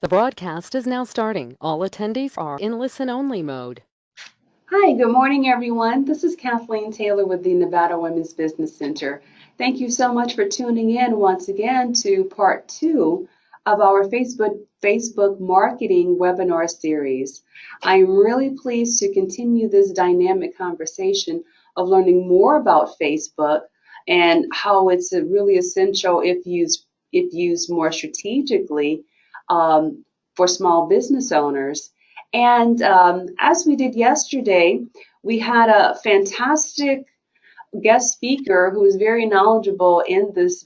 The broadcast is now starting. All attendees are in listen-only mode. Hi, good morning, everyone. This is Kathleen Taylor with the Nevada Women's Business Center. Thank you so much for tuning in once again to part 2 of our Facebook marketing webinar series. I am really pleased to continue this dynamic conversation of learning more about Facebook and how it's really essential if used more strategically for small business owners. And as we did yesterday, we had a fantastic guest speaker who is very knowledgeable in this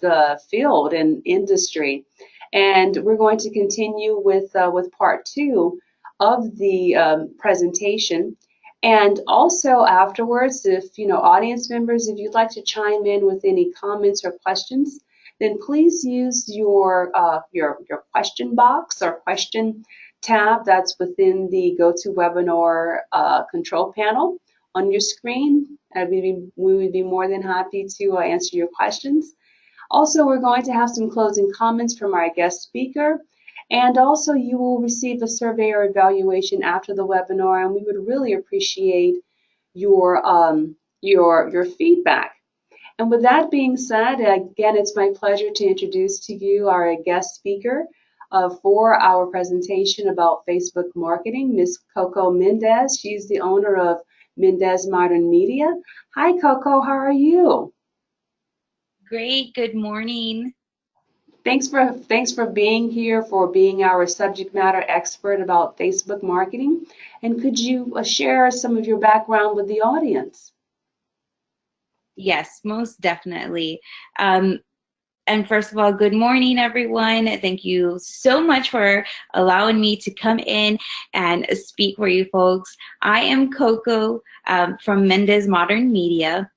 field and industry. And we're going to continue with part 2 of the presentation. And also afterwards, if audience members, if you'd like to chime in with any comments or questions, then please use your question box or question tab that's within the GoToWebinar control panel on your screen. We would be more than happy to answer your questions. Also, we're going to have some closing comments from our guest speaker. And also, you will receive a survey or evaluation after the webinar, and we would really appreciate your feedback. And with that being said, again, it's my pleasure to introduce to you our guest speaker for our presentation about Facebook marketing, Ms. Coco Mendez. She's the owner of Mendez Modern Media. Hi, Coco. How are you? Great. Good morning. Thanks for being here, for being our subject matter expert about Facebook marketing. And could you share some of your background with the audience? Yes, most definitely. And first of all, good morning, everyone. Thank you so much for allowing me to come in and speak for you folks. I am Coco from Mendez Modern Media.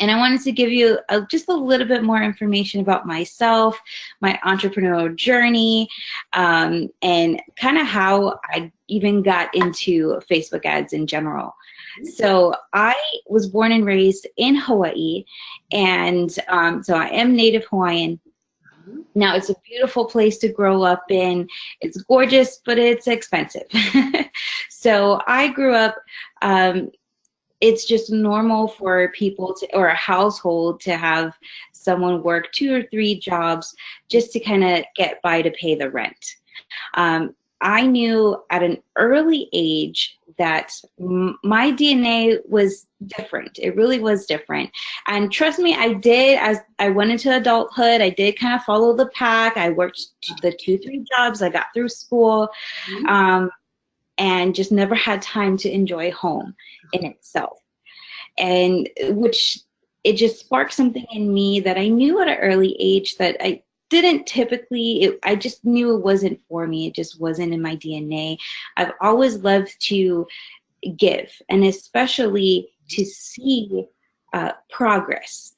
And I wanted to give you just a little bit more information about myself, my entrepreneurial journey, and kind of how I even got into Facebook ads in general. So I was born and raised in Hawaii, and so I am native Hawaiian. Now, it's a beautiful place to grow up in. It's gorgeous, but it's expensive. So I grew up, it's just normal for people to, or a household to have someone work 2 or 3 jobs just to kind of get by to pay the rent. I knew at an early age that my DNA was different. It really was different. And trust me, I did. As I went into adulthood, I did kind of follow the pack. I worked the 2-3 jobs. I got through school. And just never had time to enjoy home in itself. And which it just sparked something in me that I knew at an early age that I didn't typically, I just knew it wasn't for me. It just wasn't in my DNA. I've always loved to give, and especially to see progress.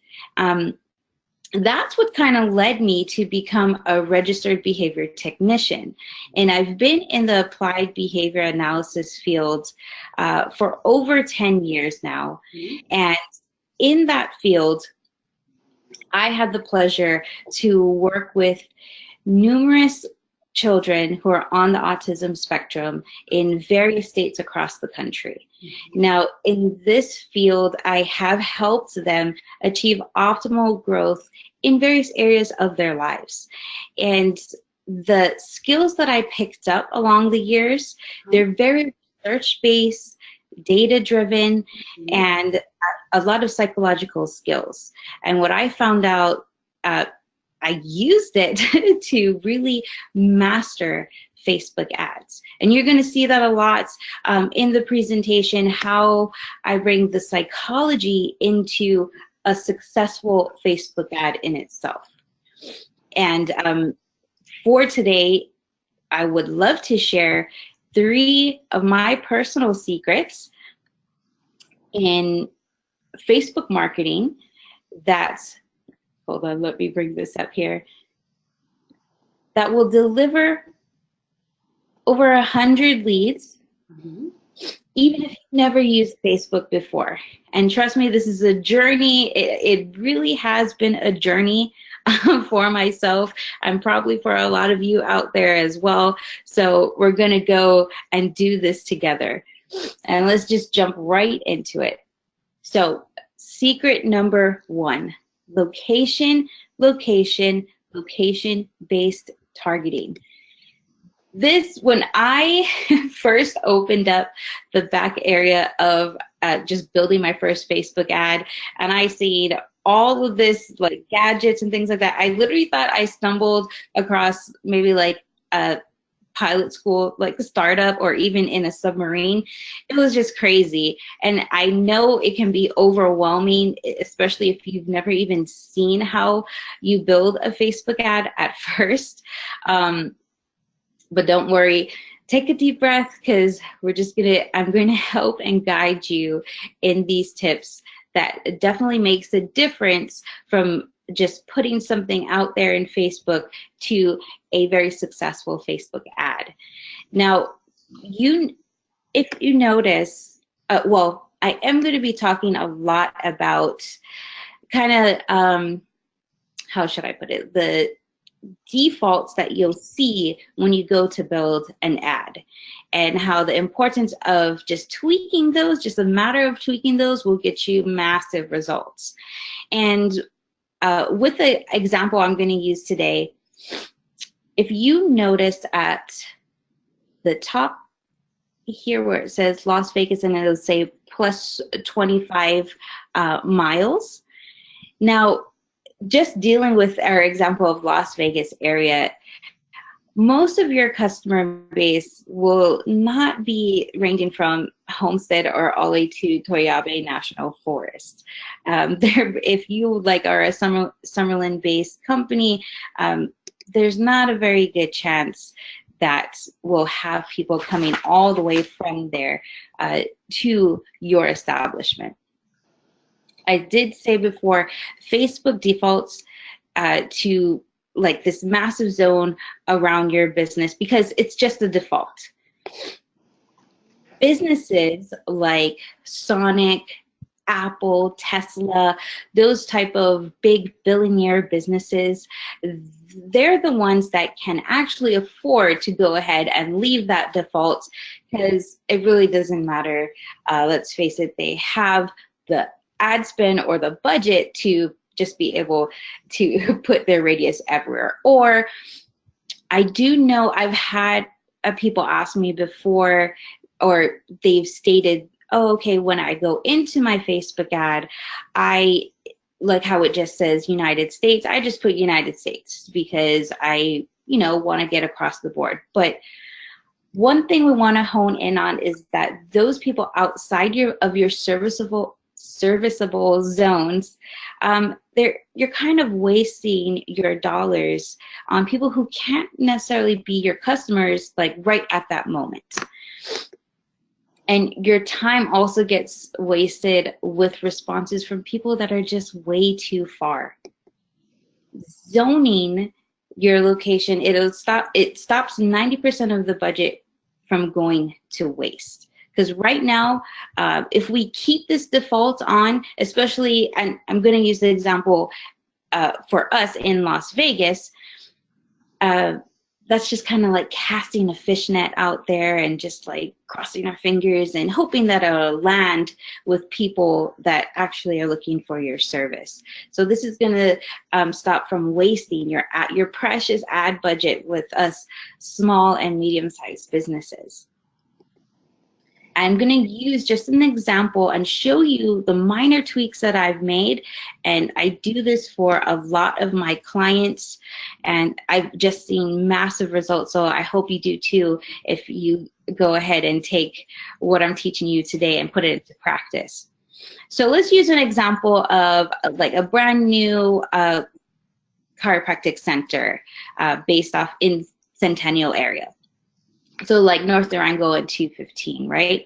That's what kind of led me to become a registered behavior technician. And I've been in the applied behavior analysis field for over 10 years now. And in that field, I had the pleasure to work with numerous children who are on the autism spectrum in various states across the country. Now, in this field, I have helped them achieve optimal growth in various areas of their lives. And the skills that I picked up along the years, they're very research-based, data-driven, and a lot of psychological skills. And what I found out, I used it to really master Facebook ads. And you're going to see that a lot in the presentation, how I bring the psychology into a successful Facebook ad in itself. And for today, I would love to share 3 of my personal secrets in Facebook marketing that's, hold on, let me bring this up here, that will deliver over 100 leads, even if you've never used Facebook before. And trust me, this is a journey. It really has been a journey for myself. I'm probably for a lot of you out there as well. So we're going to go and do this together. And let's just jump right into it. So secret number 1, location, location, location-based targeting. This, when I first opened up the back area of just building my first Facebook ad, and I seen all of this like gadgets and things like that, I literally thought I stumbled across maybe like a pilot school, like a startup, or even in a submarine. It was just crazy. And I know it can be overwhelming, especially if you've never even seen how you build a Facebook ad at first. But don't worry, take a deep breath, because I'm going to help and guide you in these tips that definitely makes a difference from just putting something out there in Facebook to a very successful Facebook ad. Now, if you notice, well, I am going to be talking a lot about kind of, how should I put it, the defaults that you'll see when you go to build an ad, and how the importance of just tweaking those, just a matter of tweaking those, will get you massive results. And with the example I'm going to use today, if you notice at the top here where it says Las Vegas, and it'll say plus 25 miles. Now, just dealing with our example of Las Vegas area, most of your customer base will not be ranging from Homestead or all the way to Toyabe National Forest. If you like are a Summerlin-based company, there's not a very good chance that we'll have people coming all the way from there to your establishment. I did say before, Facebook defaults to like this massive zone around your business because it's just the default. Businesses like Sonic, Apple, Tesla, those type of big billionaire businesses, they're the ones that can actually afford to go ahead and leave that default, because it really doesn't matter. Let's face it, they have the ad spend or the budget to just be able to put their radius everywhere. Or I do know I've had people ask me before, or they've stated, oh, okay, when I go into my Facebook ad, I like how it just says United States. I just put United States because I, want to get across the board. But one thing we want to hone in on is that those people outside of your serviceable zones, you're kind of wasting your dollars on people who can't necessarily be your customers like right at that moment. And your time also gets wasted with responses from people that are just way too far. Zoning your location, it stops 90% of the budget from going to waste. Because right now, if we keep this default on, especially, and I'm going to use the example for us in Las Vegas, that's just kind of like casting a fishnet out there and just like crossing our fingers and hoping that it'll land with people that actually are looking for your service. So this is going to stop from wasting your precious ad budget with us small and medium-sized businesses. I'm going to use just an example and show you the minor tweaks that I've made. And I do this for a lot of my clients, and I've just seen massive results. So I hope you do too if you go ahead and take what I'm teaching you today and put it into practice. So let's use an example of like a brand new chiropractic center based off in Centennial area. So like North Durango and 215, right?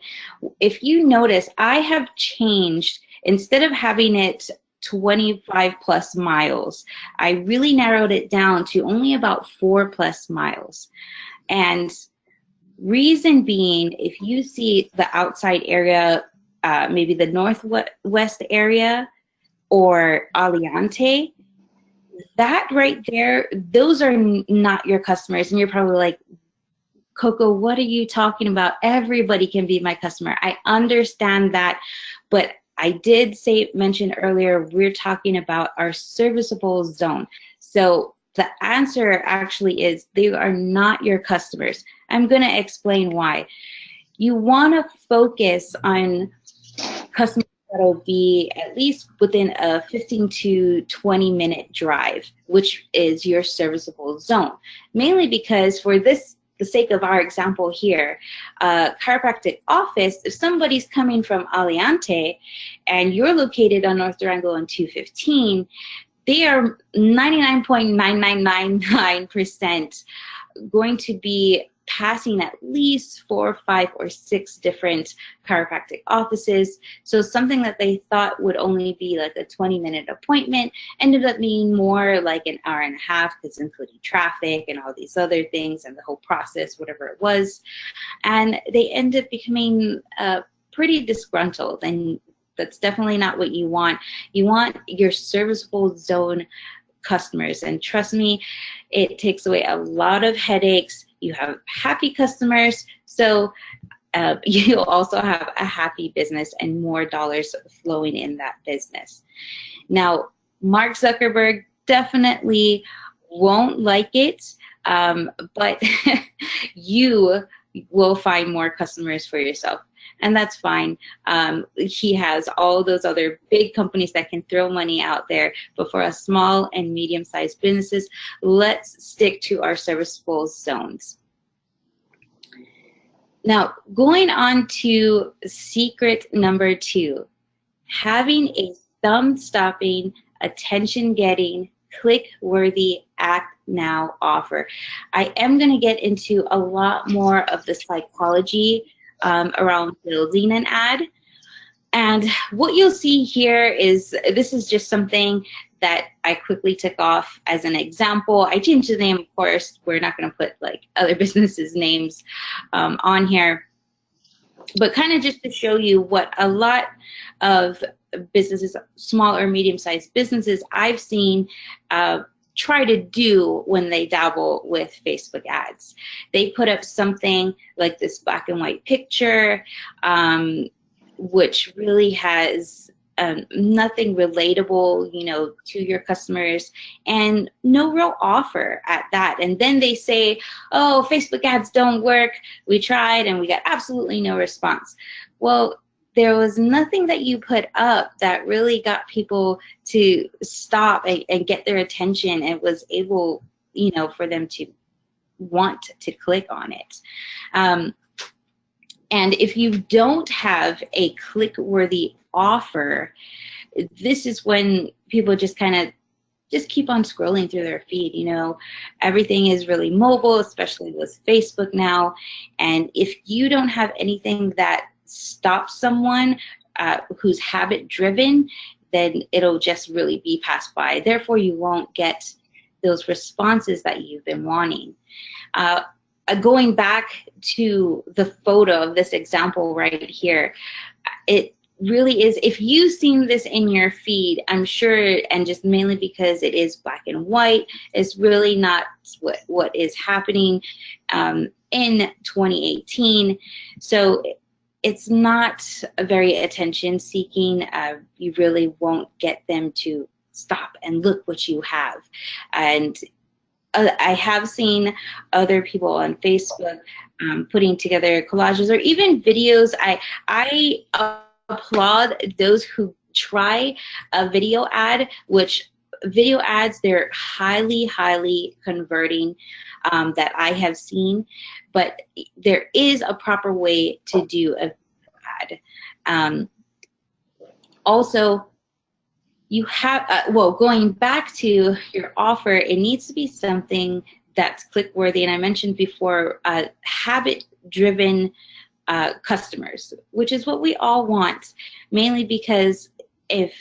If you notice, I have changed, instead of having it 25 plus miles, I really narrowed it down to only about 4 plus miles. And reason being, if you see the outside area, maybe the northwest area or Aliante, that right there, those are not your customers. And you're probably like, Coco, what are you talking about? Everybody can be my customer. I understand that, but I did mention earlier, we're talking about our serviceable zone. So the answer actually is they are not your customers. I'm going to explain why. You want to focus on customers that'll be at least within a 15 to 20 minute drive, which is your serviceable zone. Mainly because for the sake of our example here, chiropractic office, if somebody's coming from Aliante and you're located on North Durango on 215, they are 99.9999% going to be passing at least 4, 5, or 6 different chiropractic offices. So something that they thought would only be like a 20-minute appointment ended up being more like an hour and a half, because including traffic and all these other things and the whole process, whatever it was. And they end up becoming pretty disgruntled, and that's definitely not what you want. You want your serviceable zone customers, and trust me, it takes away a lot of headaches. You have happy customers, so you'll also have a happy business and more dollars flowing in that business. Now, Mark Zuckerberg definitely won't like it, but you will find more customers for yourself. And that's fine. He has all those other big companies that can throw money out there. But for us small and medium-sized businesses, let's stick to our serviceable zones. Now, going on to secret number 2, having a thumb-stopping, attention-getting, click-worthy act now offer. I am going to get into a lot more of the psychology around building an ad. And what you'll see here is, this is just something that I quickly took off as an example. I changed the name, of course. We're not going to put like other businesses' names on here. But kind of just to show you what a lot of businesses, small or medium-sized businesses I've seen try to do when they dabble with Facebook ads. They put up something like this black and white picture, which really has nothing relatable, to your customers, and no real offer at that. And then they say, oh, Facebook ads don't work. We tried and we got absolutely no response. Well, there was nothing that you put up that really got people to stop and get their attention and was able, for them to want to click on it. And if you don't have a click-worthy offer, this is when people just kind of keep on scrolling through their feed. Everything is really mobile, especially with Facebook now. And if you don't have anything that stops someone who's habit-driven, then it'll just really be passed by. Therefore, you won't get those responses that you've been wanting. Going back to the photo of this example right here, it really is, if you've seen this in your feed, I'm sure, and just mainly because it is black and white, it's really not what is happening in 2018. So it's not very attention seeking. You really won't get them to stop and look what you have. And I have seen other people on Facebook putting together collages or even videos. I applaud those who try a video ad, which video ads, they're highly, highly converting that I have seen. But there is a proper way to do a video ad. Also, you have, going back to your offer, it needs to be something that's click-worthy. And I mentioned before, habit-driven customers, which is what we all want, mainly because if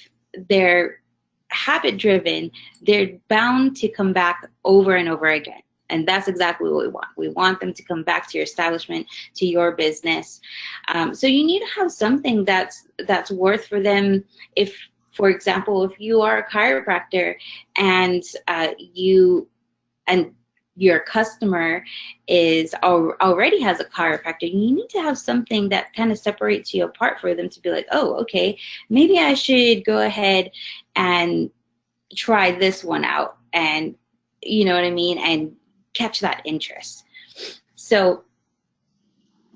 they're habit-driven, they're bound to come back over and over again. And that's exactly what we want. We want them to come back to your establishment, to your business. So you need to have something that's worth for them. If For example, if you are a chiropractor and and your customer already has a chiropractor, you need to have something that kind of separates you apart for them to be like, oh, okay, maybe I should go ahead and try this one out, and you know what I mean, and catch that interest. So,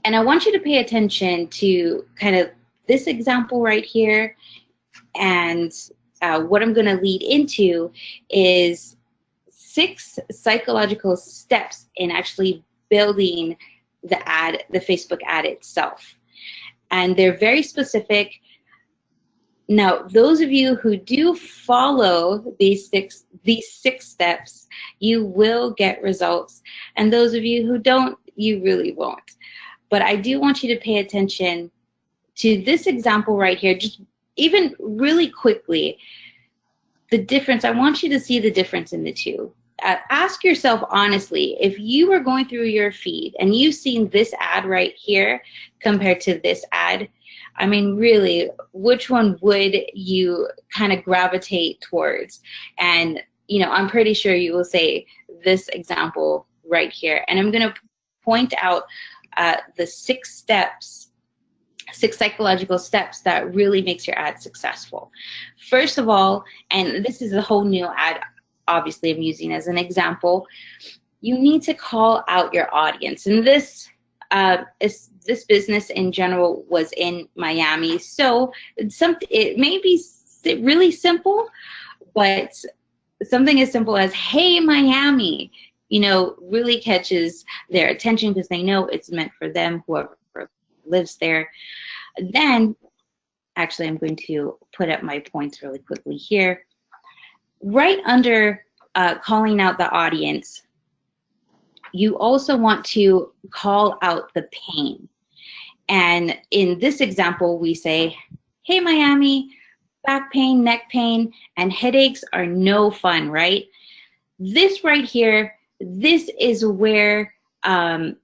and I want you to pay attention to kind of this example right here, and what I'm going to lead into is 6 psychological steps in actually building the Facebook ad itself. And they're very specific. Now, those of you who do follow these six steps, you will get results. And those of you who don't, you really won't. But I do want you to pay attention to this example right here, just even really quickly, the difference. I want you to see the difference in the two. Ask yourself honestly, if you were going through your feed and you've seen this ad right here compared to this ad, I mean, really, which one would you kind of gravitate towards? And, you know, I'm pretty sure you will say this example right here. And I'm going to point out the 6 psychological steps that really makes your ad successful. First of all, and this is a whole new ad, obviously I'm using as an example, you need to call out your audience. And this business in general was in Miami, so it may be really simple, but something as simple as, hey, Miami, you know, really catches their attention because they know it's meant for them, whoever lives there. Then, actually, I'm going to put up my points really quickly here. Right under calling out the audience, you also want to call out the pain. And in this example, we say, hey, Miami, back pain, neck pain, and headaches are no fun, right? This right here, this is where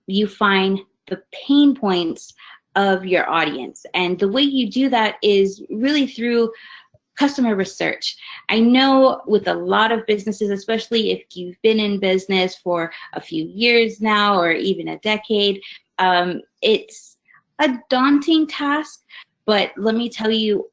you find the pain points of your audience. And the way you do that is really through customer research. I know with a lot of businesses, especially if you've been in business for a few years now or even a decade, it's a daunting task, but let me tell you,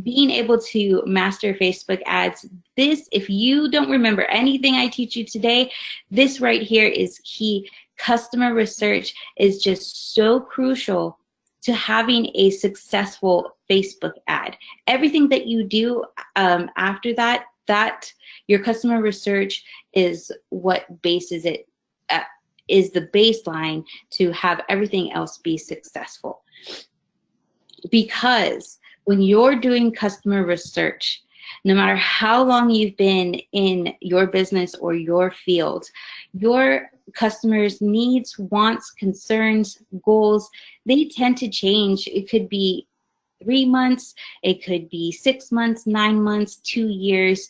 being able to master Facebook ads, if you don't remember anything I teach you today, this right here is key. Customer research is just so crucial to having a successful Facebook ad. Everything that you do after that, your customer research is what bases it, is the baseline to have everything else be successful. Because when you're doing customer research, no matter how long you've been in your business or your field, your customers' needs, wants, concerns, goals, they tend to change. It could be 3 months, it could be 6 months, 9 months, 2 years.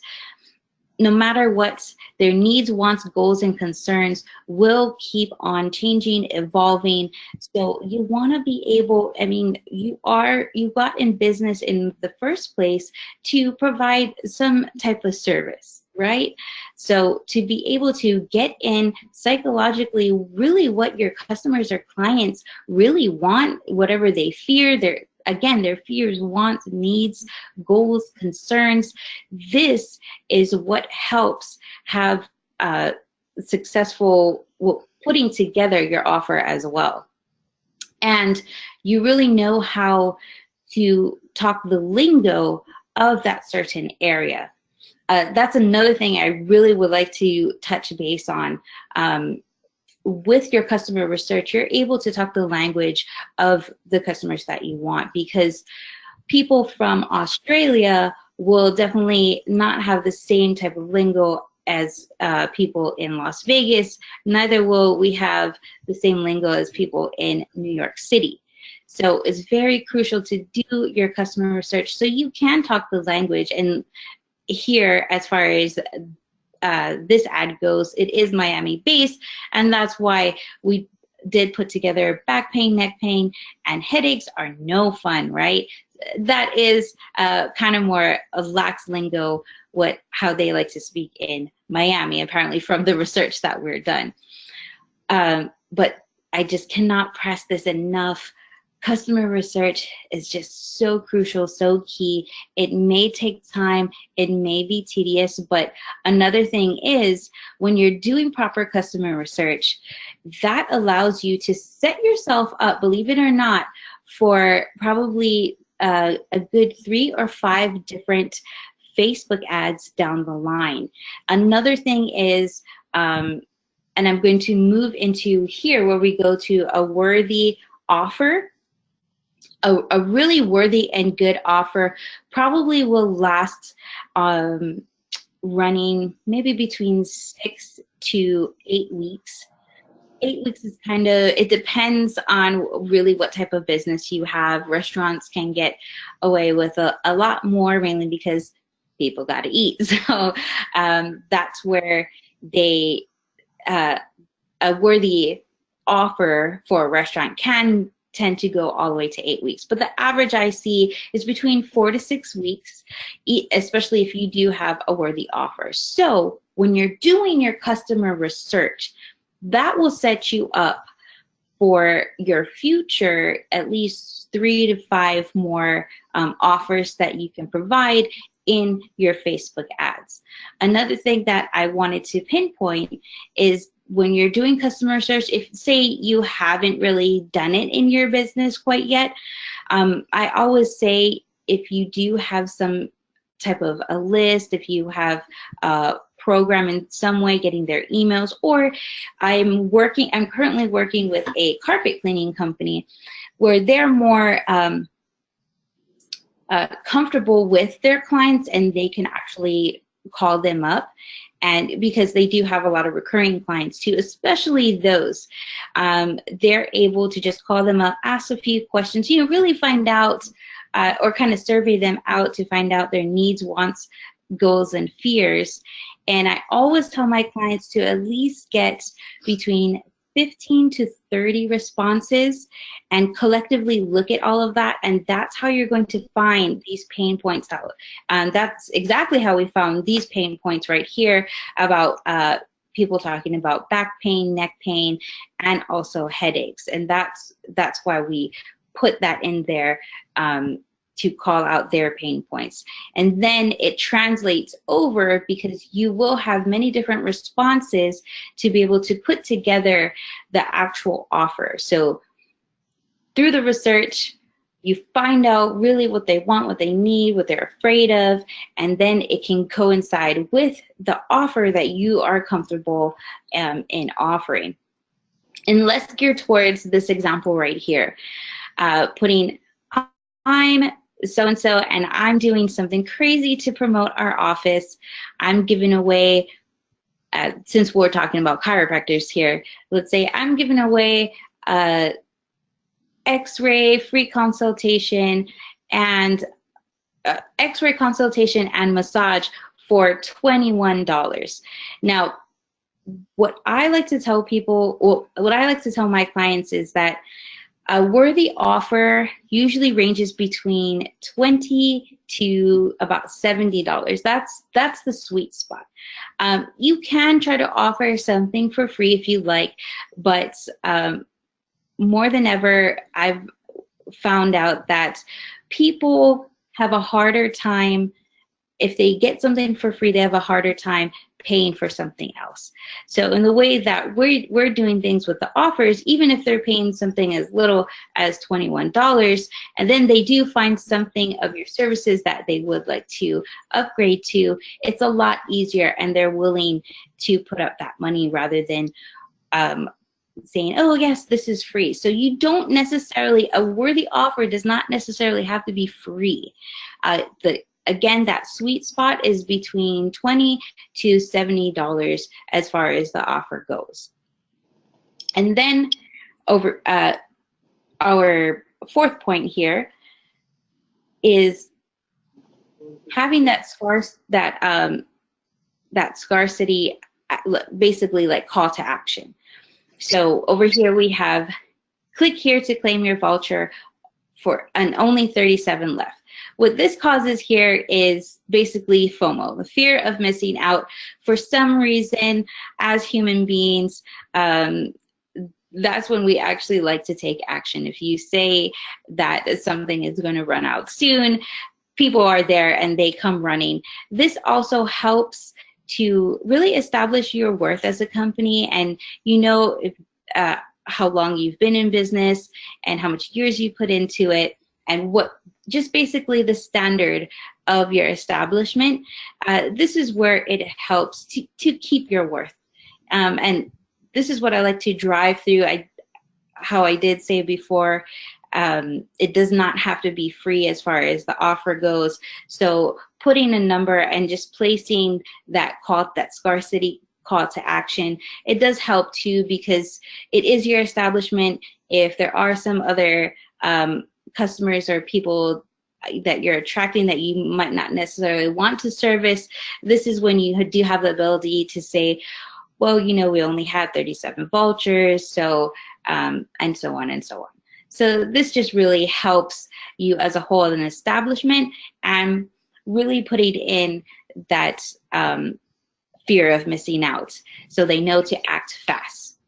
No matter what, their needs, wants, goals, and concerns will keep on changing, evolving. So you want to be able, I mean, you got in business in the first place to provide some type of service, right? So to be able to get in psychologically really what your customers or clients really want, whatever they fear, their fears, wants, needs, goals, concerns. This is what helps have successful putting together your offer as well. And you really know how to talk the lingo of that certain area. That's another thing I really would like to touch base on. With your customer research, you're able to talk the language of the customers that you want, because people from Australia will definitely not have the same type of lingo as people in Las Vegas. Neither will we have the same lingo as people in New York City. So it's very crucial to do your customer research so you can talk the language. And here, as far as this ad goes, it is Miami based, and that's why we did put together back pain, neck pain, and headaches are no fun, right? that is kind of more of lax lingo, how they like to speak in Miami, apparently from the research that we're done. But I just cannot press this enough. Customer research is just so crucial, so key. It may take time, it may be tedious, but another thing is when you're doing proper customer research, that allows you to set yourself up, believe it or not, for probably a good 3 or 5 different Facebook ads down the line. Another thing is, and I'm going to move into here where we go to a worthy offer. A really worthy and good offer probably will last running maybe between 6 to 8 weeks. 8 weeks is kind of, it depends on really what type of business you have. Restaurants can get away with a lot more, mainly because people got to eat. So that's where a worthy offer for a restaurant can tend to go all the way to 8 weeks. But the average I see is between 4 to 6 weeks, especially if you do have a worthy offer. So when you're doing your customer research, that will set you up for your future, at least 3 to 5 more offers that you can provide in your Facebook ads. Another thing that I wanted to pinpoint is when you're doing customer research, if say you haven't really done it in your business quite yet, I always say if you do have some type of a list, if you have a program in some way getting their emails, or I'm currently working with a carpet cleaning company where they're more comfortable with their clients and they can actually call them up. And because they do have a lot of recurring clients too, especially those, they're able to just call them up, ask a few questions, really find out or kind of survey them out to find out their needs, wants, goals, and fears. And I always tell my clients to at least get between 15 to 30 responses and collectively look at all of that, and that's how you're going to find these pain points out. That's exactly how we found these pain points right here about people talking about back pain, neck pain, and also headaches. And that's why we put that in there to call out their pain points. And then it translates over because you will have many different responses to be able to put together the actual offer. So through the research, you find out really what they want, what they need, what they're afraid of, and then it can coincide with the offer that you are comfortable in offering. And let's gear towards this example right here. Putting, I'm so-and-so and I'm doing something crazy to promote our office. I'm giving away, since we're talking about chiropractors here, let's say I'm giving away X-ray free consultation and X-ray consultation and massage for $21. Now, what I like to tell people, what I like to tell my clients is that a worthy offer usually ranges between $20 to about $70. That's the sweet spot. You can try to offer something for free if you like, but more than ever, I've found out that people have a harder time, if they get something for free, they have a harder time paying for something else. So in the way that we're doing things with the offers, even if they're paying something as little as $21, and then they do find something of your services that they would like to upgrade to, it's a lot easier and they're willing to put up that money rather than saying, oh yes, this is free. So you don't necessarily, a worthy offer does not necessarily have to be free. Again, that sweet spot is between $20 to $70 as far as the offer goes. And then over our fourth point here is having that scarcity, basically like call to action. So over here we have click here to claim your voucher and only 37 left. What this causes here is basically FOMO, the fear of missing out. For some reason, as human beings, that's when we actually like to take action. If you say that something is going to run out soon, people are there and they come running. This also helps to really establish your worth as a company, and if, how long you've been in business and how much years you put into it, and what just basically the standard of your establishment. This is where it helps to keep your worth. And this is what I like to drive through. How I did say before, it does not have to be free as far as the offer goes. So putting a number and just placing that scarcity call to action, it does help too, because it is your establishment. If there are some other customers or people that you're attracting that you might not necessarily want to service, this is when you do have the ability to say, well, we only had 37 vouchers, so and so on and so on. So this just really helps you as a whole as an establishment, and really putting in that fear of missing out, so they know to act fast.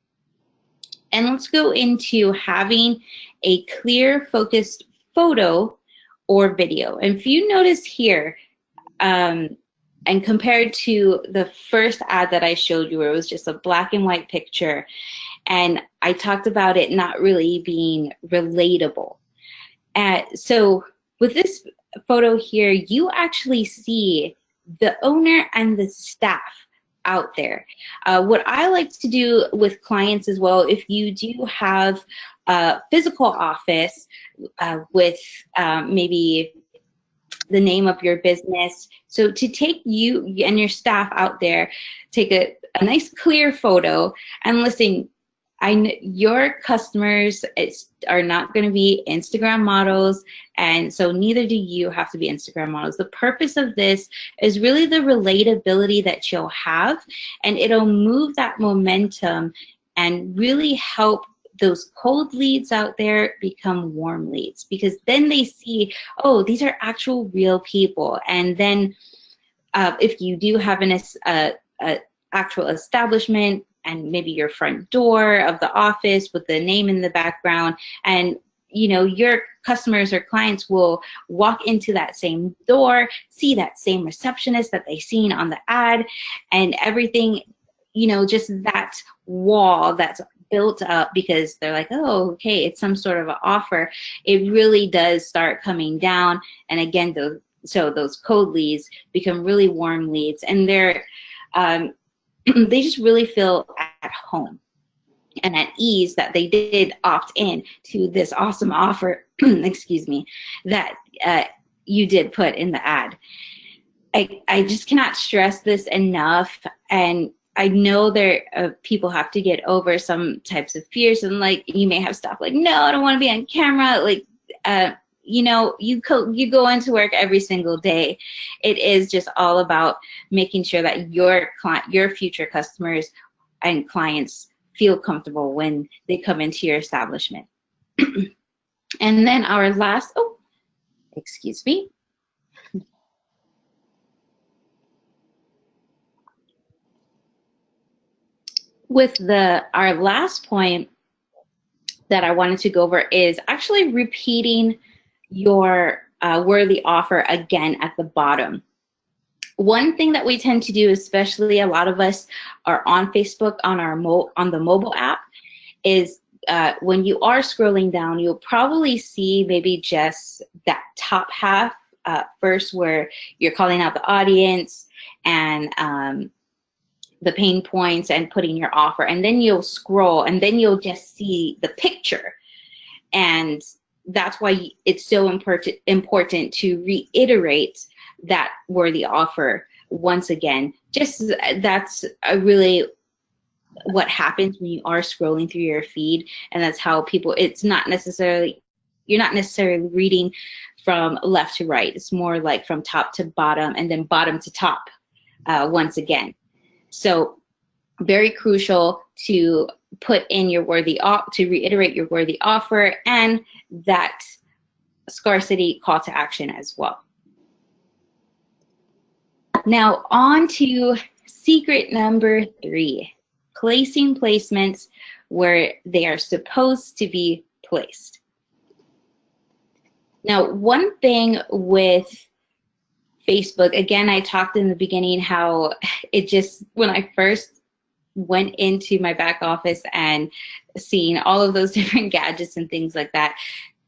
And let's go into having a clear, focused photo or video. And if you notice here, and compared to the first ad that I showed you, where it was just a black and white picture, and I talked about it not really being relatable. So with this photo here, you actually see the owner and the staff out there. What I like to do with clients as well, if you do have a physical office with maybe the name of your business, so to take you and your staff out there, take a nice clear photo, and listen, your customers are not going to be Instagram models, and so neither do you have to be Instagram models. The purpose of this is really the relatability that you'll have, and it'll move that momentum and really help those cold leads out there become warm leads, because then they see, oh, these are actual real people. And then if you do have an actual establishment, and maybe your front door of the office with the name in the background, and your customers or clients will walk into that same door, see that same receptionist that they seen on the ad, and everything, just that wall that's built up because they're like, oh, okay, it's some sort of an offer. It really does start coming down. And again, those cold leads become really warm leads, and they're they just really feel at home and at ease that they did opt in to this awesome offer, excuse me, that you did put in the ad. I just cannot stress this enough. And I know there people have to get over some types of fears, and like you may have stuff like, no, I don't want to be on camera. Like, you go into work every single day. It is just all about making sure that your future customers and clients feel comfortable when they come into your establishment. And then our last, excuse me. With our last point that I wanted to go over is actually repeating your worthy offer again at the bottom. One thing that we tend to do, especially a lot of us are on Facebook on the mobile app, is when you are scrolling down, you'll probably see maybe just that top half first, where you're calling out the audience and the pain points and putting your offer, and then you'll scroll, and then you'll just see the picture. And that's why it's so important to reiterate that worthy offer once again. Just that's really what happens when you are scrolling through your feed, and that's how people, you're not necessarily reading from left to right. It's more like from top to bottom, and then bottom to top once again. So very crucial to put in your to reiterate your worthy offer, and that scarcity call to action as well. Now on to secret number 3, placing placements where they are supposed to be placed. Now, one thing with Facebook, again, I talked in the beginning how it just, when I first went into my back office and seeing all of those different gadgets and things like that,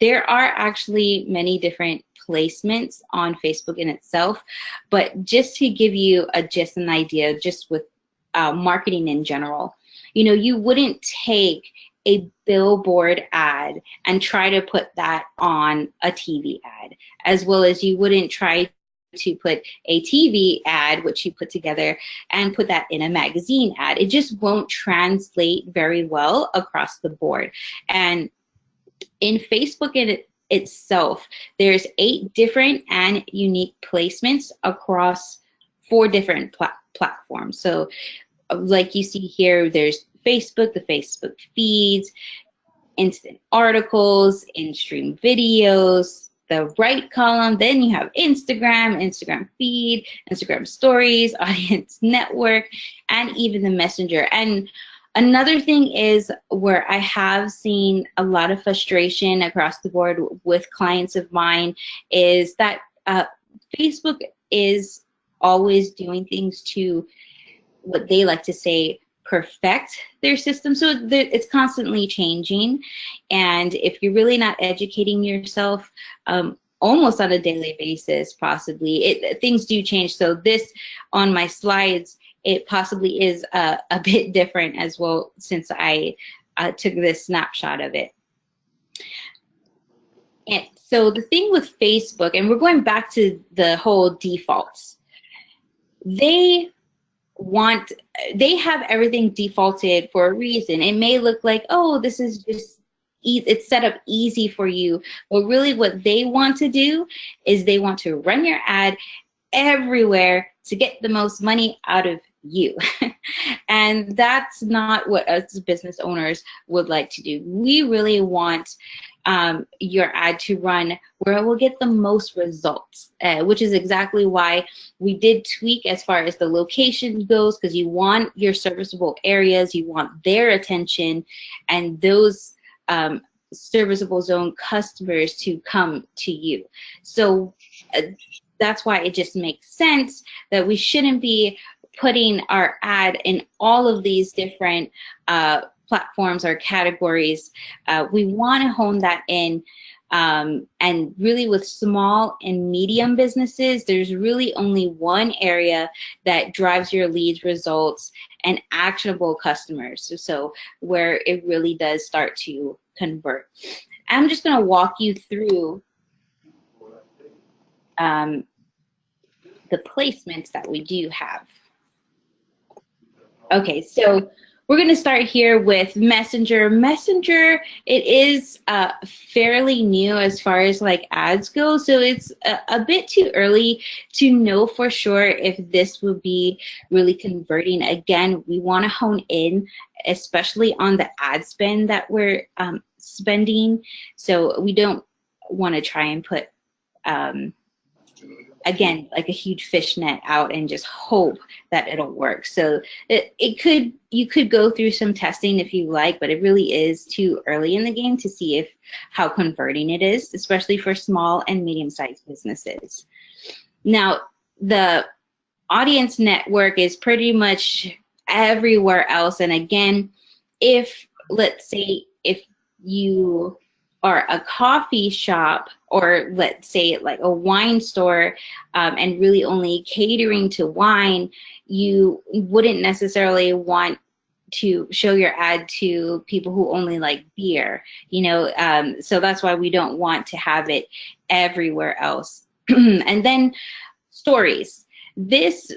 there are actually many different placements on Facebook in itself. But just to give you just an idea, just with marketing in general, you know, you wouldn't take a billboard ad and try to put that on a TV ad, as well as you wouldn't try to put a TV ad, which you put together, and put that in a magazine ad. It just won't translate very well across the board. And in Facebook itself, there's 8 different and unique placements across 4 different platforms. So like you see here, there's Facebook, the Facebook feeds, instant articles, in-stream videos, the right column, then you have Instagram, Instagram feed, Instagram stories, audience network, and even the messenger. And another thing is where I have seen a lot of frustration across the board with clients of mine is that Facebook is always doing things to what they like to say perfect their system. So it's constantly changing. And if you're really not educating yourself almost on a daily basis, possibly, things do change. So this on my slides, it possibly is a bit different as well, since I took this snapshot of it. And so the thing with Facebook, and we're going back to the whole defaults, they have everything defaulted for a reason. It may look like, oh, this is just, it's set up easy for you. But really what they want to do is they want to run your ad everywhere to get the most money out of you. And that's not what us business owners would like to do. We really want your ad to run where it will get the most results, which is exactly why we did tweak as far as the location goes, because you want your serviceable areas, you want their attention, and those serviceable zone customers to come to you. So that's why it just makes sense that we shouldn't be putting our ad in all of these different platforms or categories. We want to hone that in, and really with small and medium businesses, there's really only one area that drives your leads, results, and actionable customers. So where it really does start to convert. I'm just going to walk you through the placements that we do have. Okay, so we're going to start here with Messenger. Messenger, it is fairly new as far as like ads go, so it's a bit too early to know for sure if this will be really converting. Again, we want to hone in, especially on the ad spend that we're spending. So we don't want to try and put again, like a huge fish net out and just hope that it'll work. So you could go through some testing if you like, but it really is too early in the game to see how converting it is, especially for small and medium-sized businesses. Now, the audience network is pretty much everywhere else. And again, let's say if you are a coffee shop, or let's say like a wine store, and really only catering to wine, you wouldn't necessarily want to show your ad to people who only like beer, so that's why we don't want to have it everywhere else. And then stories.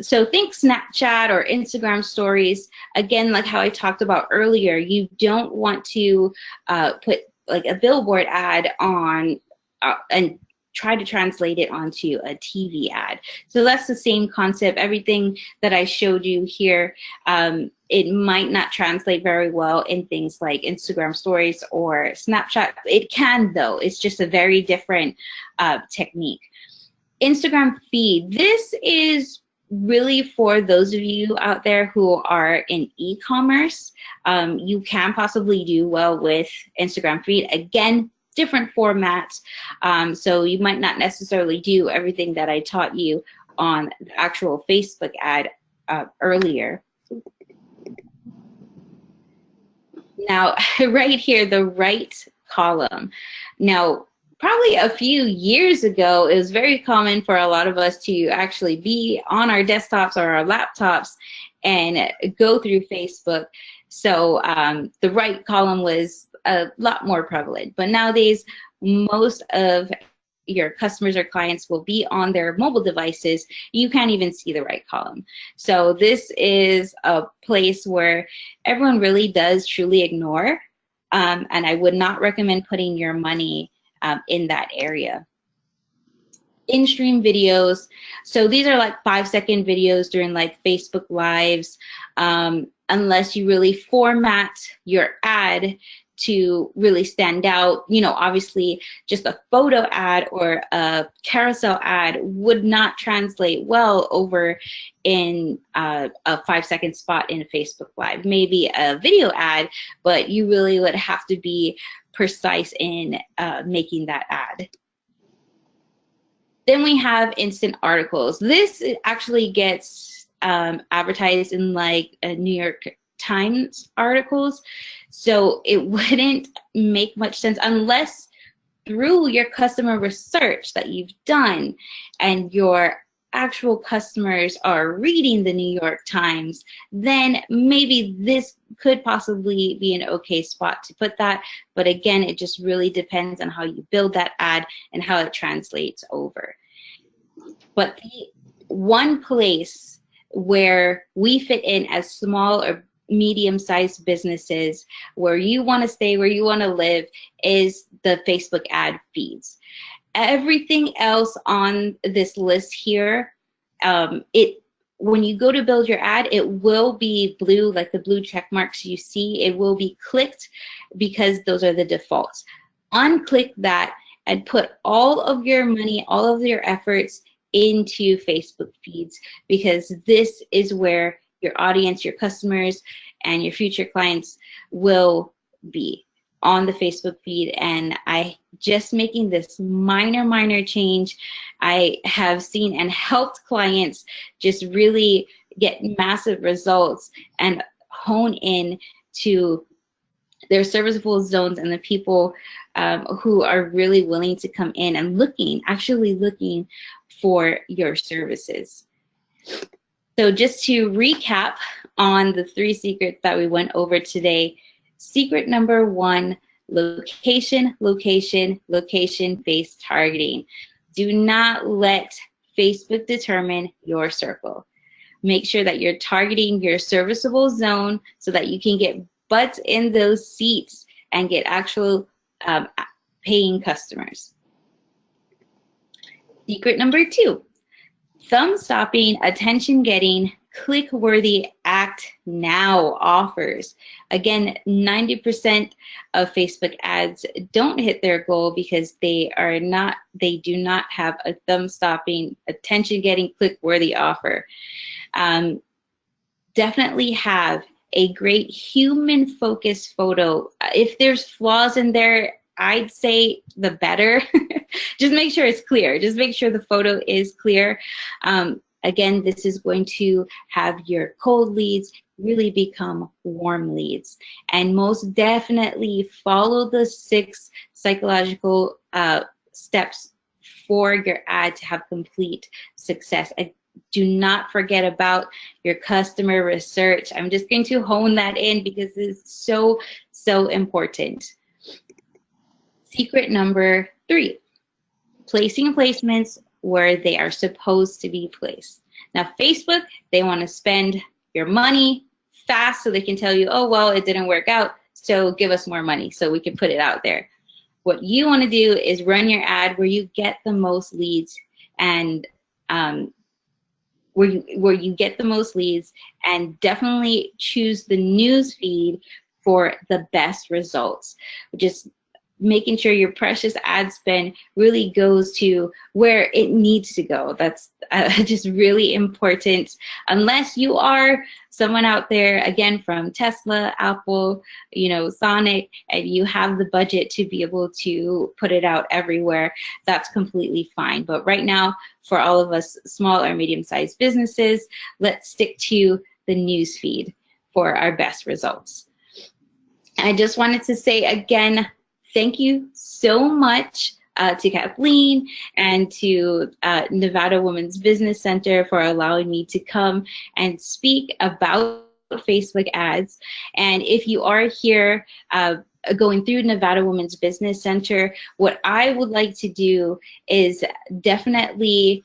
So think Snapchat or Instagram stories. Again, like how I talked about earlier, you don't want to put like a billboard ad on and try to translate it onto a TV ad. So that's the same concept. Everything that I showed you here, it might not translate very well in things like Instagram stories or Snapchat. It can though, it's just a very different technique. Instagram feed, this is really for those of you out there who are in e-commerce. You can possibly do well with Instagram feed. Again, different formats, so you might not necessarily do everything that I taught you on the actual Facebook ad earlier. Now, right here, the right column. Now, probably a few years ago, it was very common for a lot of us to actually be on our desktops or our laptops and go through Facebook. So the right column was a lot more prevalent. But nowadays, most of your customers or clients will be on their mobile devices. You can't even see the right column. So this is a place where everyone really does truly ignore. And I would not recommend putting your money in that area. In-stream videos. So these are like 5-second videos during like Facebook Lives, unless you really format your ad to really stand out. You know, obviously just a photo ad or a carousel ad would not translate well over in a 5-second spot in Facebook Live. Maybe a video ad, but you really would have to be precise in making that ad. Then we have instant articles. This actually gets advertised in like New York Times articles. So it wouldn't make much sense unless through your customer research that you've done and your actual customers are reading the New York Times, then maybe this could possibly be an okay spot to put that. But again, it just really depends on how you build that ad and how it translates over. But the one place where we fit in as small or medium-sized businesses, where you want to stay, where you want to live, is the Facebook ad feeds. Everything else on this list here, when you go to build your ad, it will be blue, like the blue check marks you see. It will be clicked because those are the defaults. Unclick that and put all of your money, all of your efforts into Facebook feeds, because this is where your audience, your customers, and your future clients will be on the Facebook feed. And I just making this minor change, I have seen and helped clients just really get massive results and hone in to their serviceable zones and the people who are really willing to come in and actually looking for your services. So just to recap on the 3 secrets that we went over today, secret number 1, location, location, location-based targeting. Do not let Facebook determine your circle. Make sure that you're targeting your serviceable zone so that you can get butts in those seats and get actual paying customers. Secret number 2, thumb-stopping, attention-getting, click-worthy, act now offers. Again, 90% of Facebook ads don't hit their goal because they do not have a thumb-stopping, attention-getting, click-worthy offer. Definitely have a great human-focused photo. If there's flaws in there, I'd say the better. Just make sure it's clear. Just make sure the photo is clear. Again, this is going to have your cold leads really become warm leads. And most definitely follow the 6 psychological steps for your ad to have complete success. And do not forget about your customer research. I'm just going to hone that in because it's so, so important. Secret number 3, placing placements where they are supposed to be placed. Now, Facebook, they want to spend your money fast so they can tell you, oh, well, it didn't work out, so give us more money so we can put it out there. What you want to do is run your ad where you get the most leads, and where you get the most leads, and definitely choose the news feed for the best results. Just making sure your precious ad spend really goes to where it needs to go. That's just really important. Unless you are someone out there, again, from Tesla, Apple, Sonic, and you have the budget to be able to put it out everywhere, that's completely fine. But right now, for all of us small or medium-sized businesses, let's stick to the news feed for our best results. I just wanted to say again, thank you so much to Kathleen and to Nevada Women's Business Center for allowing me to come and speak about Facebook ads. And if you are here going through Nevada Women's Business Center, what I would like to do is definitely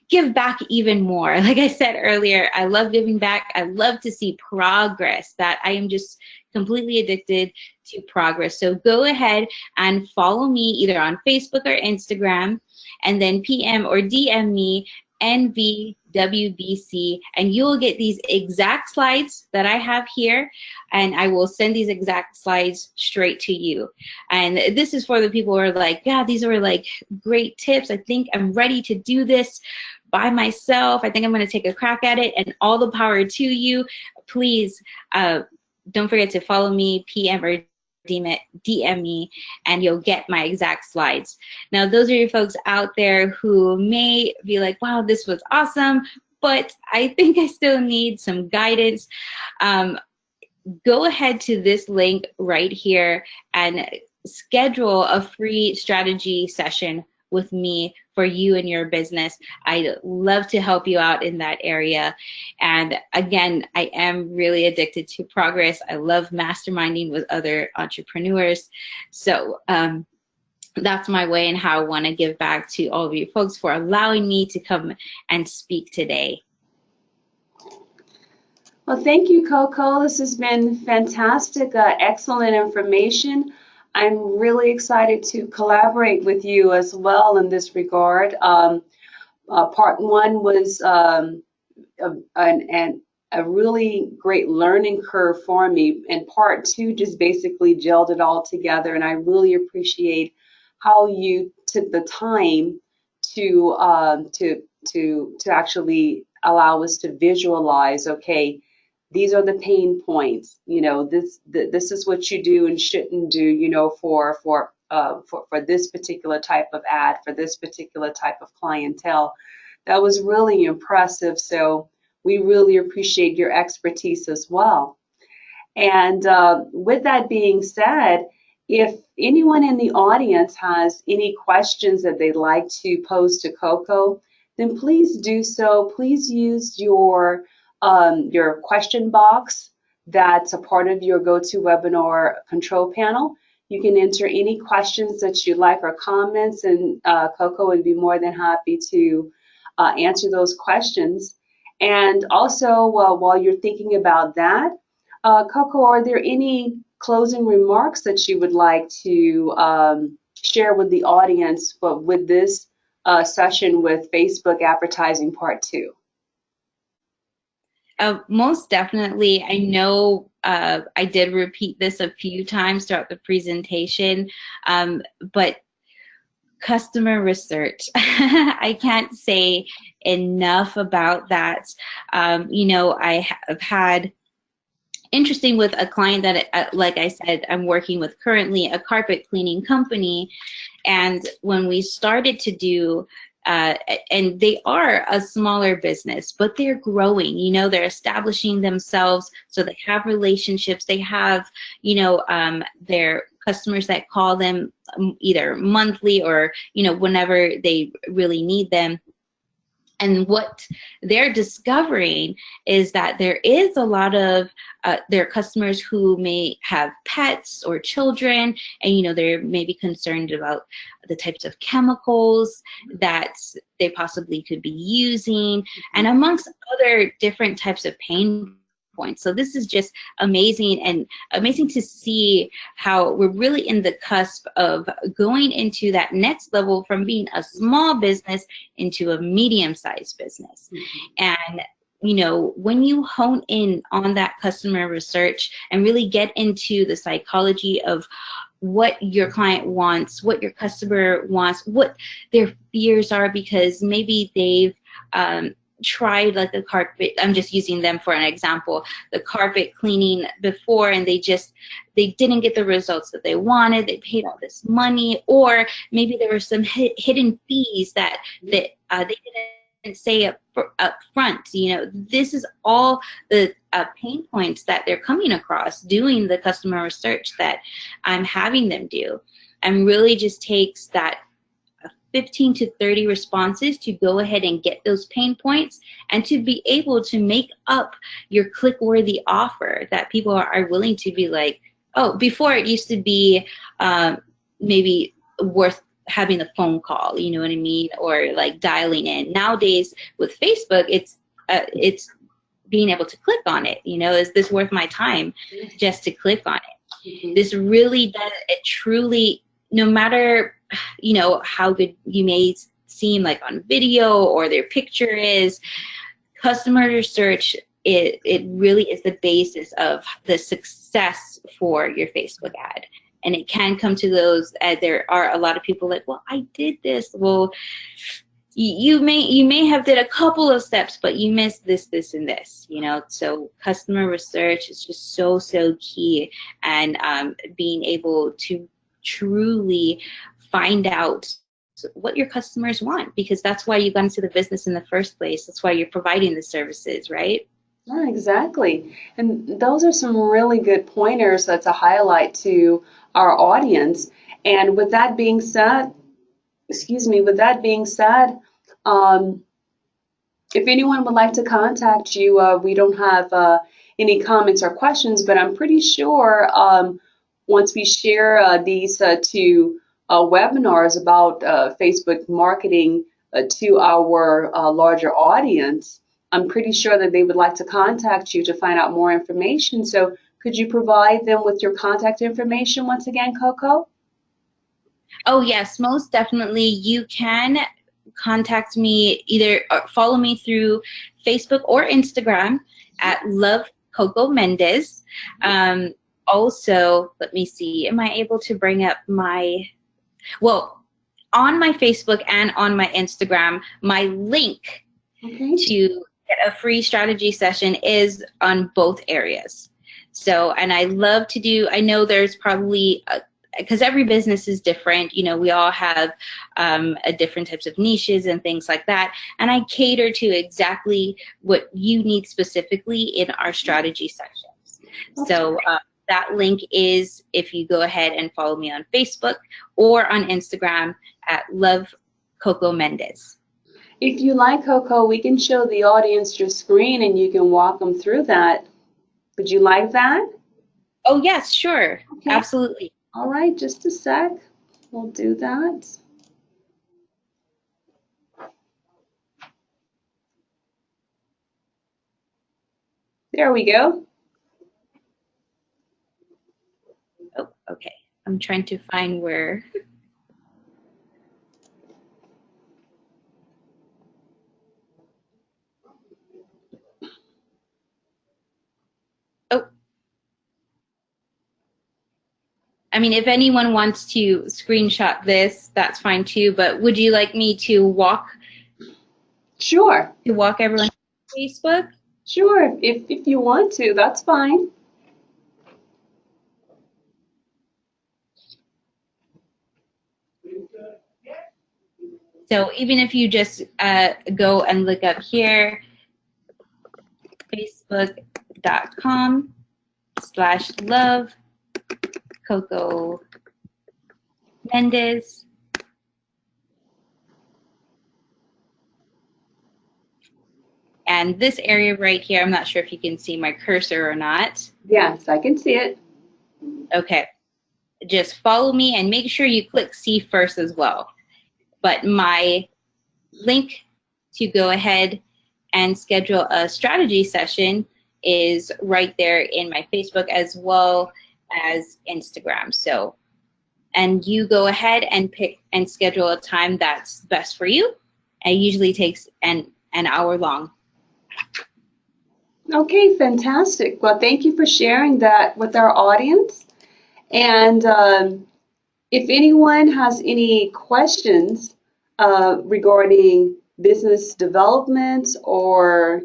give back even more. Like I said earlier, I love giving back. I love to see progress. That I am just completely addicted to progress. So go ahead and follow me either on Facebook or Instagram, and then PM or DM me NVWBC, and you'll get these exact slides that I have here, and I will send these exact slides straight to you. And this is for the people who are like, yeah, these are like great tips. I think I'm ready to do this by myself. I think I'm going to take a crack at it, and all the power to you. Please don't forget to follow me, PM or DM me, and you'll get my exact slides. Now, those are your folks out there who may be like, wow, this was awesome, but I think I still need some guidance. Go ahead to this link right here and schedule a free strategy session with me for you and your business. I'd love to help you out in that area. And again, I am really addicted to progress. I love masterminding with other entrepreneurs. So that's my way and how I want to give back to all of you folks for allowing me to come and speak today. Well, thank you, Coco. This has been fantastic, excellent information. I'm really excited to collaborate with you as well in this regard. Part one was a really great learning curve for me, and part two just basically gelled it all together. And I really appreciate how you took the time to actually allow us to visualize. Okay, these are the pain points. This is what you do and shouldn't do. For this particular type of ad, for this particular type of clientele. That was really impressive. So we really appreciate your expertise as well. And with that being said, if anyone in the audience has any questions that they'd like to pose to Coco, then please do so. Please use your question box that's a part of your GoToWebinar control panel. You can enter any questions that you like or comments, and Coco would be more than happy to answer those questions. And also, while you're thinking about that, Coco, are there any closing remarks that you would like to share with the audience with this session with Facebook advertising part 2? Most definitely. I know I did repeat this a few times throughout the presentation, but customer research. I can't say enough about that. I have had interesting with a client that, like I said, I'm working with currently, a carpet cleaning company. And when we started to do and they are a smaller business, but they're growing, they're establishing themselves. So they have relationships, they have, their customers that call them either monthly or, whenever they really need them. And what they're discovering is that there is a lot of their customers who may have pets or children, and they're maybe concerned about the types of chemicals that they possibly could be using, and amongst other different types of pain points. So this is just amazing, and amazing to see how we're really in the cusp of going into that next level from being a small business into a medium-sized business. And you know, when you hone in on that customer research and really get into the psychology of what your client wants, what your customer wants, what their fears are, because maybe they've tried like the carpet, I'm just using them for an example, the carpet cleaning before, and they didn't get the results that they wanted. They paid all this money, or maybe there were some hidden fees that they didn't say up front. You know, this is all the pain points that they're coming across doing the customer research that I'm having them do, and really just takes that 15 to 30 responses to go ahead and get those pain points and to be able to make up your click-worthy offer that people are willing to be like, oh, before it used to be maybe worth having a phone call, you know what I mean, or like dialing in. Nowadays with Facebook, it's being able to click on it. You know, is this worth my time just to click on it? This really does, it truly, no matter, you know, how good you may seem like on video or their picture is, customer research, it really is the basis of the success for your Facebook ad. And it can come to those, there are a lot of people like, well, I did this. Well, you may have did a couple of steps, but you missed this, and this, you know. So customer research is just so key, and being able to truly find out what your customers want, because that's why you got into the business in the first place. That's why you're providing the services, right? Yeah, exactly. And those are some really good pointers to highlight to our audience. And with that being said, if anyone would like to contact you, we don't have any comments or questions, but I'm pretty sure once we share these two webinars about Facebook marketing to our larger audience, I'm pretty sure that they would like to contact you to find out more information. So could you provide them with your contact information once again, Coco? Oh, yes, most definitely. You can contact me, either follow me through Facebook or Instagram at Love Coco Mendez. Also, let me see, am I able to bring up well, on my Facebook and on my Instagram, my link to get a free strategy session is on both areas. So, and I love to do, I know there's probably, because every business is different, you know, we all have different types of niches and things like that. And I cater to exactly what you need specifically in our strategy sessions. So that link is, if you go ahead and follow me on Facebook or on Instagram at Love Coco Mendez. If you like, Coco, we can show the audience your screen and you can walk them through that. Would you like that? Oh, yes, sure. Okay. Absolutely. All right, just a sec. We'll do that. There we go. Oh, okay. I'm trying to find where. Oh. I mean, if anyone wants to screenshot this, that's fine too, but would you like me to walk? Sure. To walk everyone to Facebook? Sure, if you want to, that's fine. So even if you just go and look up here, facebook.com/love Coco Mendez. And this area right here, I'm not sure if you can see my cursor or not. Yes, I can see it. Okay. Just follow me and make sure you click see first as well. But my link to go ahead and schedule a strategy session is right there in my Facebook as well as Instagram. So, and you go ahead and pick and schedule a time that's best for you. It usually takes an hour long. Okay, fantastic. Well, thank you for sharing that with our audience. And if anyone has any questions regarding business development or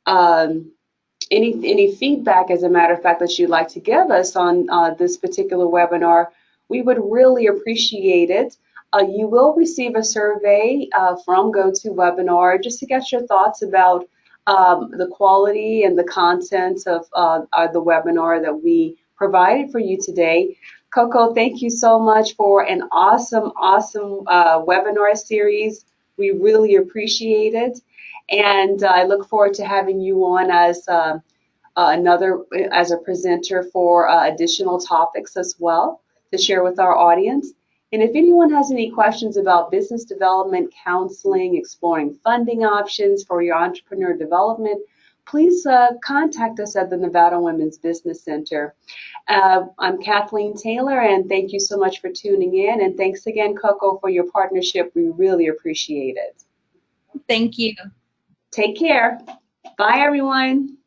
any feedback, as a matter of fact, that you'd like to give us on this particular webinar, we would really appreciate it. You will receive a survey from GoToWebinar just to get your thoughts about the quality and the content of the webinar that we provided for you today. Coco, thank you so much for an awesome webinar series. We really appreciate it. And I look forward to having you on as as a presenter for additional topics as well to share with our audience. And if anyone has any questions about business development, counseling, exploring funding options for your entrepreneur development, please contact us at the Nevada Women's Business Center. I'm Kathleen Taylor, and thank you so much for tuning in. And thanks again, Coco, for your partnership. We really appreciate it. Thank you. Take care. Bye, everyone.